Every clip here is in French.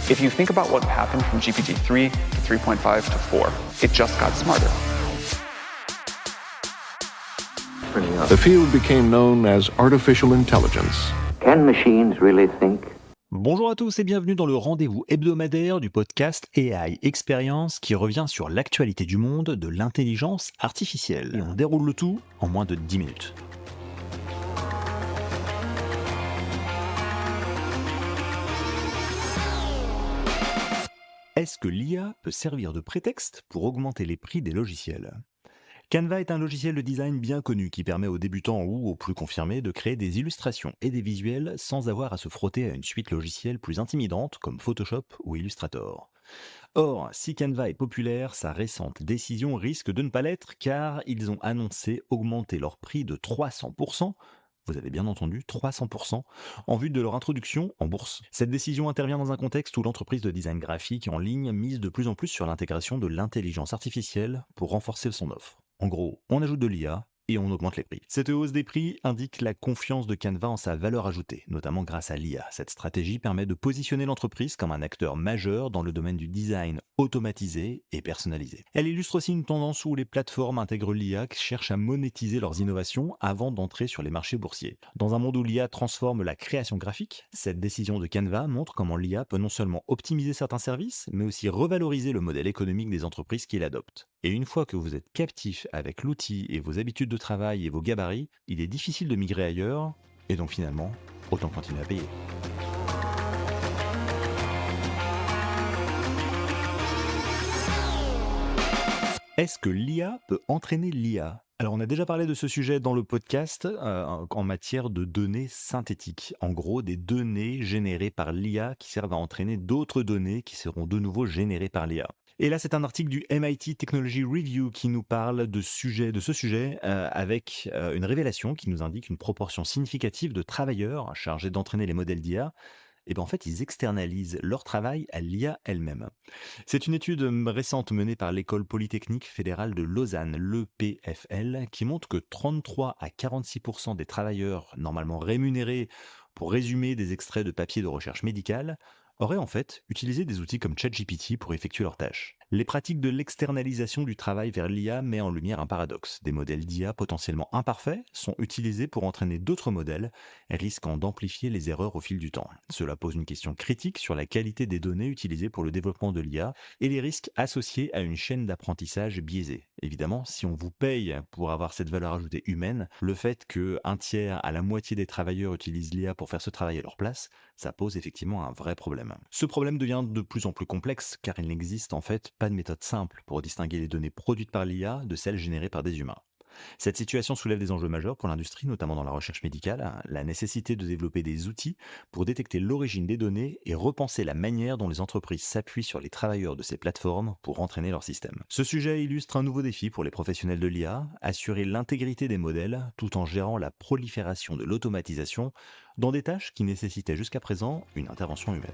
If you think about what happened from GPT-3 to 3.5 to 4, it just got smarter. The field became known as artificial intelligence. Can machines really think? Bonjour à tous et bienvenue dans le rendez-vous hebdomadaire du podcast AI Experience qui revient sur l'actualité du monde de l'intelligence artificielle. Et on déroule le tout en moins de 10 minutes. Est-ce que l'IA peut servir de prétexte pour augmenter les prix des logiciels ? Canva est un logiciel de design bien connu qui permet aux débutants ou aux plus confirmés de créer des illustrations et des visuels sans avoir à se frotter à une suite logicielle plus intimidante comme Photoshop ou Illustrator. Or, si Canva est populaire, sa récente décision risque de ne pas l'être car ils ont annoncé augmenter leur prix de 300%. Vous avez bien entendu, 300%, en vue de leur introduction en bourse. Cette décision intervient dans un contexte où l'entreprise de design graphique en ligne mise de plus en plus sur l'intégration de l'intelligence artificielle pour renforcer son offre. En gros, on ajoute de l'IA et on augmente les prix. Cette hausse des prix indique la confiance de Canva en sa valeur ajoutée, notamment grâce à l'IA. Cette stratégie permet de positionner l'entreprise comme un acteur majeur dans le domaine du design automatisé et personnalisé. Elle illustre aussi une tendance où les plateformes intègrent l'IA qui cherchent à monétiser leurs innovations avant d'entrer sur les marchés boursiers. Dans un monde où l'IA transforme la création graphique, cette décision de Canva montre comment l'IA peut non seulement optimiser certains services, mais aussi revaloriser le modèle économique des entreprises qui l'adoptent. Et une fois que vous êtes captif avec l'outil et vos habitudes de travail et vos gabarits, il est difficile de migrer ailleurs, et donc finalement, autant continuer à payer. Est-ce que l'IA peut entraîner l'IA ? Alors on a déjà parlé de ce sujet dans le podcast en matière de données synthétiques. En gros, des données générées par l'IA qui servent à entraîner d'autres données qui seront de nouveau générées par l'IA. Et là, c'est un article du MIT Technology Review qui nous parle de ce sujet avec une révélation qui nous indique une proportion significative de travailleurs chargés d'entraîner les modèles d'IA. Et bien en fait, ils externalisent leur travail à l'IA elle-même. C'est une étude récente menée par l'École Polytechnique Fédérale de Lausanne, l'EPFL, qui montre que 33 à 46% des travailleurs normalement rémunérés pour résumer des extraits de papiers de recherche médicale auraient en fait utilisé des outils comme ChatGPT pour effectuer leurs tâches. Les pratiques de l'externalisation du travail vers l'IA met en lumière un paradoxe. Des modèles d'IA potentiellement imparfaits sont utilisés pour entraîner d'autres modèles, risquant d'amplifier les erreurs au fil du temps. Cela pose une question critique sur la qualité des données utilisées pour le développement de l'IA et les risques associés à une chaîne d'apprentissage biaisée. Évidemment, si on vous paye pour avoir cette valeur ajoutée humaine, le fait qu'un tiers à la moitié des travailleurs utilisent l'IA pour faire ce travail à leur place, ça pose effectivement un vrai problème. Ce problème devient de plus en plus complexe car il n'existe en fait pas de méthode simple pour distinguer les données produites par l'IA de celles générées par des humains. Cette situation soulève des enjeux majeurs pour l'industrie, notamment dans la recherche médicale, la nécessité de développer des outils pour détecter l'origine des données et repenser la manière dont les entreprises s'appuient sur les travailleurs de ces plateformes pour entraîner leur système. Ce sujet illustre un nouveau défi pour les professionnels de l'IA, assurer l'intégrité des modèles tout en gérant la prolifération de l'automatisation dans des tâches qui nécessitaient jusqu'à présent une intervention humaine.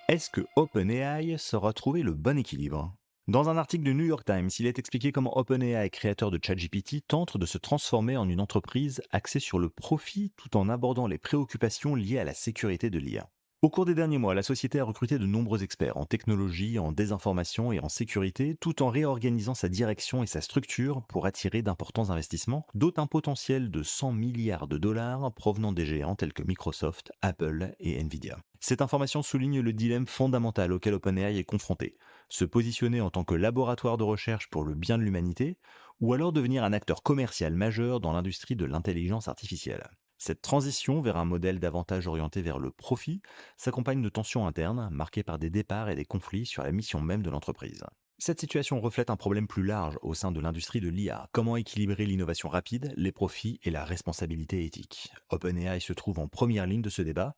Est-ce que OpenAI saura trouver le bon équilibre ? Dans un article du New York Times, il est expliqué comment OpenAI, créateur de ChatGPT, tente de se transformer en une entreprise axée sur le profit tout en abordant les préoccupations liées à la sécurité de l'IA. Au cours des derniers mois, la société a recruté de nombreux experts en technologie, en désinformation et en sécurité, tout en réorganisant sa direction et sa structure pour attirer d'importants investissements, dont un potentiel de 100 milliards de dollars provenant des géants tels que Microsoft, Apple et Nvidia. Cette information souligne le dilemme fondamental auquel OpenAI est confronté. Se positionner en tant que laboratoire de recherche pour le bien de l'humanité, ou alors devenir un acteur commercial majeur dans l'industrie de l'intelligence artificielle. Cette transition vers un modèle davantage orienté vers le profit s'accompagne de tensions internes marquées par des départs et des conflits sur la mission même de l'entreprise. Cette situation reflète un problème plus large au sein de l'industrie de l'IA. Comment équilibrer l'innovation rapide, les profits et la responsabilité éthique ? OpenAI se trouve en première ligne de ce débat.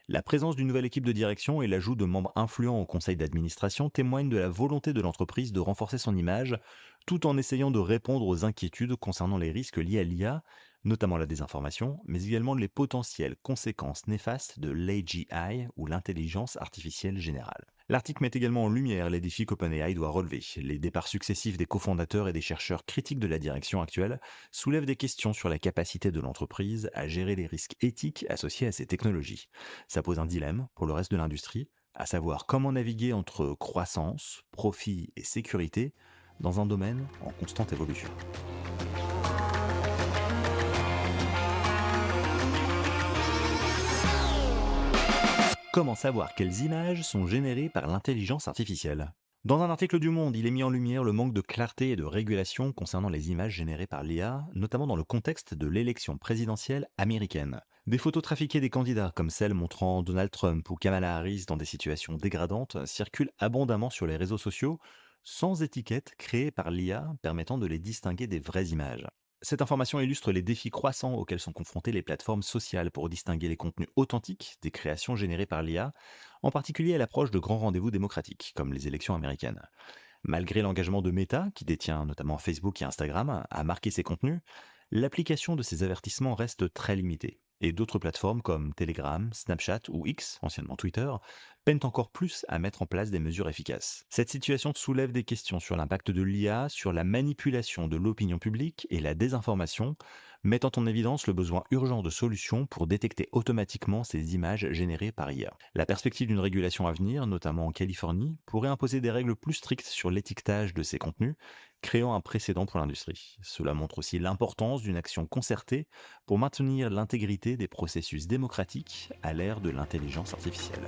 La présence d'une nouvelle équipe de direction et l'ajout de membres influents au conseil d'administration témoignent de la volonté de l'entreprise de renforcer son image, tout en essayant de répondre aux inquiétudes concernant les risques liés à l'IA, notamment la désinformation, mais également les potentielles conséquences néfastes de l'AGI ou l'intelligence artificielle générale. L'article met également en lumière les défis qu'OpenAI doit relever. Les départs successifs des cofondateurs et des chercheurs critiques de la direction actuelle soulèvent des questions sur la capacité de l'entreprise à gérer les risques éthiques associés à ces technologies. Ça pose un dilemme pour le reste de l'industrie, à savoir comment naviguer entre croissance, profit et sécurité dans un domaine en constante évolution. Comment savoir quelles images sont générées par l'intelligence artificielle ? Dans un article du Monde, il est mis en lumière le manque de clarté et de régulation concernant les images générées par l'IA, notamment dans le contexte de l'élection présidentielle américaine. Des photos trafiquées des candidats, comme celles montrant Donald Trump ou Kamala Harris dans des situations dégradantes, circulent abondamment sur les réseaux sociaux, sans étiquette créée par l'IA permettant de les distinguer des vraies images. Cette information illustre les défis croissants auxquels sont confrontées les plateformes sociales pour distinguer les contenus authentiques des créations générées par l'IA, en particulier à l'approche de grands rendez-vous démocratiques, comme les élections américaines. Malgré l'engagement de Meta, qui détient notamment Facebook et Instagram, à marquer ces contenus, l'application de ces avertissements reste très limitée. Et d'autres plateformes comme Telegram, Snapchat ou X, anciennement Twitter, peinent encore plus à mettre en place des mesures efficaces. Cette situation soulève des questions sur l'impact de l'IA, sur la manipulation de l'opinion publique et la désinformation, mettant en évidence le besoin urgent de solutions pour détecter automatiquement ces images générées par IA. La perspective d'une régulation à venir, notamment en Californie, pourrait imposer des règles plus strictes sur l'étiquetage de ces contenus, créant un précédent pour l'industrie. Cela montre aussi l'importance d'une action concertée pour maintenir l'intégrité des processus démocratiques à l'ère de l'intelligence artificielle.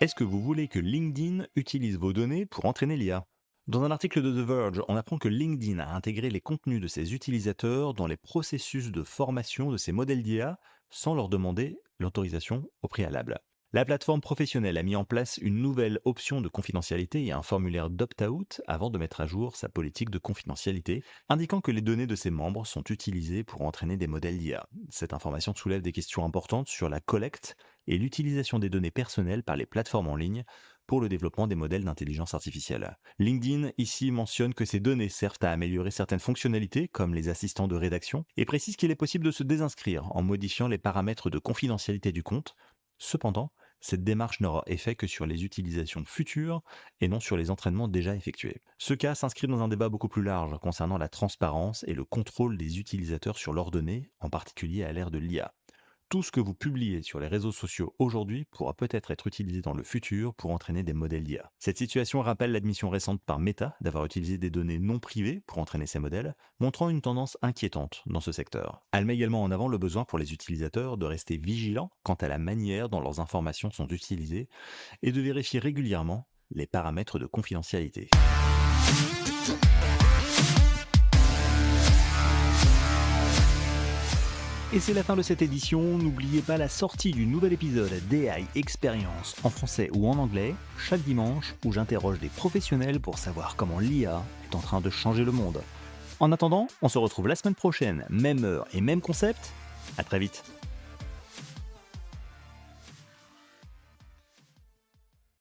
Est-ce que vous voulez que LinkedIn utilise vos données pour entraîner l'IA ? Dans un article de The Verge, on apprend que LinkedIn a intégré les contenus de ses utilisateurs dans les processus de formation de ses modèles d'IA sans leur demander l'autorisation au préalable. La plateforme professionnelle a mis en place une nouvelle option de confidentialité et un formulaire d'opt-out avant de mettre à jour sa politique de confidentialité, indiquant que les données de ses membres sont utilisées pour entraîner des modèles d'IA. Cette information soulève des questions importantes sur la collecte et l'utilisation des données personnelles par les plateformes en ligne pour le développement des modèles d'intelligence artificielle. LinkedIn ici mentionne que ces données servent à améliorer certaines fonctionnalités comme les assistants de rédaction et précise qu'il est possible de se désinscrire en modifiant les paramètres de confidentialité du compte. Cependant, cette démarche n'aura effet que sur les utilisations futures et non sur les entraînements déjà effectués. Ce cas s'inscrit dans un débat beaucoup plus large concernant la transparence et le contrôle des utilisateurs sur leurs données, en particulier à l'ère de l'IA. Tout ce que vous publiez sur les réseaux sociaux aujourd'hui pourra peut-être être utilisé dans le futur pour entraîner des modèles d'IA. Cette situation rappelle l'admission récente par Meta d'avoir utilisé des données non privées pour entraîner ces modèles, montrant une tendance inquiétante dans ce secteur. Elle met également en avant le besoin pour les utilisateurs de rester vigilants quant à la manière dont leurs informations sont utilisées et de vérifier régulièrement les paramètres de confidentialité. Et c'est la fin de cette édition. N'oubliez pas la sortie du nouvel épisode d'AI Experience en français ou en anglais, chaque dimanche, où j'interroge des professionnels pour savoir comment l'IA est en train de changer le monde. En attendant, on se retrouve la semaine prochaine, même heure et même concept. À très vite.